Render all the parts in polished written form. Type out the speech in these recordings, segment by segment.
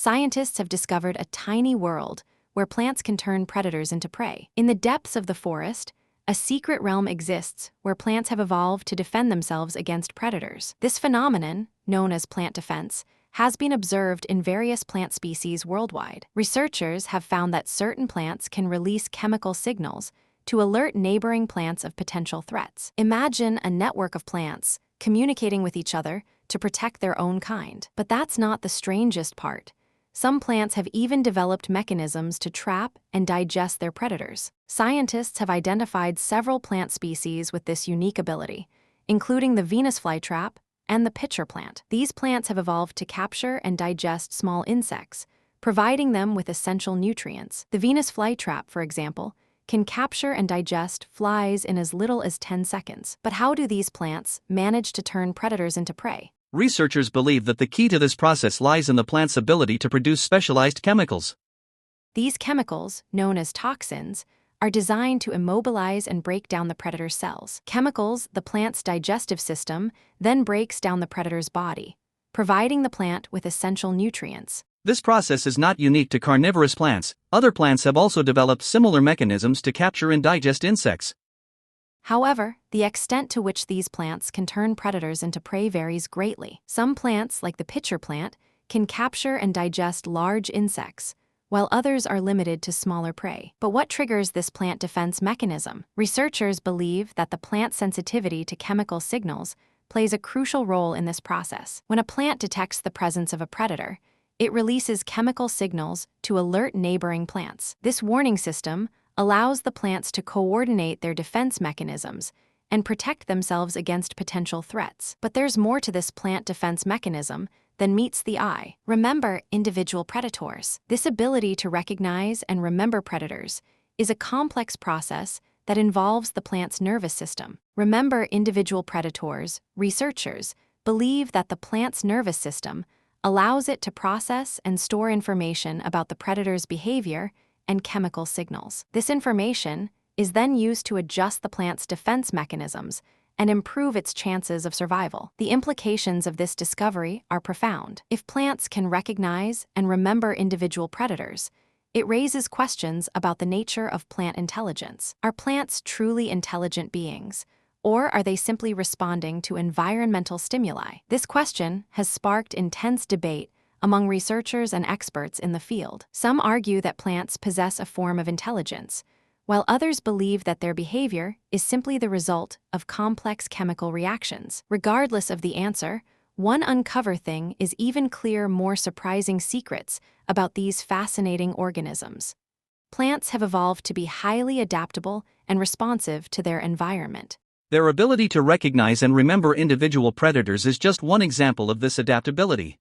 scientists have discovered a tiny world where plants can turn predators into prey. In the depths of the forest, a secret realm exists where plants have evolved to defend themselves against predators. This phenomenon, known as plant defense, has been observed in various plant species worldwide. Researchers have found that certain plants can release chemical signals to alert neighboring plants of potential threats. Imagine a network of plants communicating with each other to protect their own kind. But that's not the strangest part. Some plants have even developed mechanisms to trap and digest their predators. Scientists have identified several plant species with this unique ability, including the Venus flytrap and the pitcher plant. These plants have evolved to capture and digest small insects, providing them with essential nutrients. The Venus flytrap, for example, can capture and digest flies in as little as 10 seconds. But how do these plants manage to turn predators into prey? Researchers believe that the key to this process lies in the plant's ability to produce specialized chemicals. These chemicals, known as toxins, are designed to immobilize and break down the predator's cells. Chemicals the plant's digestive system then breaks down the predator's body, providing the plant with essential nutrients. This process is not unique to carnivorous plants. Other plants have also developed similar mechanisms to capture and digest insects. However, the extent to which these plants can turn predators into prey varies greatly. Some plants, like the pitcher plant, can capture and digest large insects, while others are limited to smaller prey. But what triggers this plant defense mechanism? Researchers believe that the plant's sensitivity to chemical signals plays a crucial role in this process. When a plant detects the presence of a predator, it releases chemical signals to alert neighboring plants. This warning system allows the plants to coordinate their defense mechanisms and protect themselves against potential threats. But there's more to this plant defense mechanism than meets the eye. Remember individual predators. This ability to recognize and remember predators is a complex process that involves the plant's nervous system. Remember individual predators. Researchers believe that the plant's nervous system allows it to process and store information about the predator's behavior and chemical signals. This information is then used to adjust the plant's defense mechanisms and improve its chances of survival. The implications of this discovery are profound. If plants can recognize and remember individual predators, it raises questions about the nature of plant intelligence. Are plants truly intelligent beings, or are they simply responding to environmental stimuli? This question has sparked intense debate among researchers and experts in the field. Some argue that plants possess a form of intelligence, while others believe that their behavior is simply the result of complex chemical reactions. Regardless of the answer, one uncovered thing is even clear more surprising secrets about these fascinating organisms. Plants have evolved to be highly adaptable and responsive to their environment. Their ability to recognize and remember individual predators is just one example of this adaptability.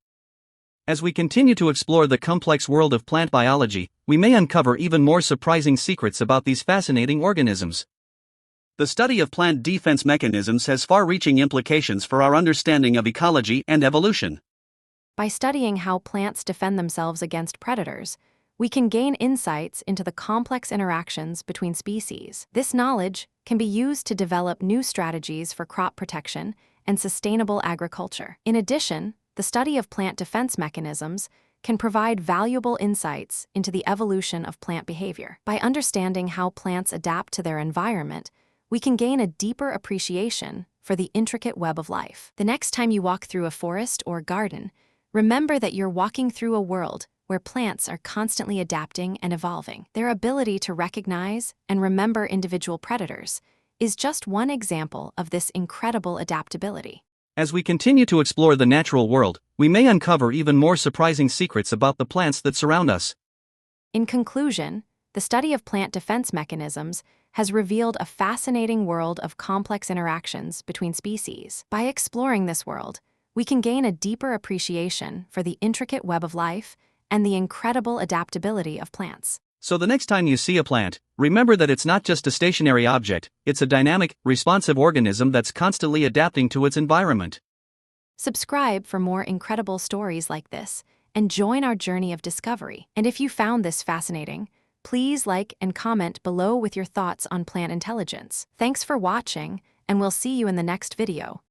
As we continue to explore the complex world of plant biology, we may uncover even more surprising secrets about these fascinating organisms. The study of plant defense mechanisms has far-reaching implications for our understanding of ecology and evolution. By studying how plants defend themselves against predators, we can gain insights into the complex interactions between species. This knowledge can be used to develop new strategies for crop protection and sustainable agriculture. In addition, the study of plant defense mechanisms can provide valuable insights into the evolution of plant behavior. By understanding how plants adapt to their environment, we can gain a deeper appreciation for the intricate web of life. The next time you walk through a forest or garden, remember that you're walking through a world where plants are constantly adapting and evolving. Their ability to recognize and remember individual predators is just one example of this incredible adaptability. As we continue to explore the natural world, we may uncover even more surprising secrets about the plants that surround us. In conclusion, the study of plant defense mechanisms has revealed a fascinating world of complex interactions between species. By exploring this world, we can gain a deeper appreciation for the intricate web of life and the incredible adaptability of plants. So the next time you see a plant, remember that it's not just a stationary object, it's a dynamic, responsive organism that's constantly adapting to its environment. Subscribe for more incredible stories like this, and join our journey of discovery. And if you found this fascinating, please like and comment below with your thoughts on plant intelligence. Thanks for watching, and we'll see you in the next video.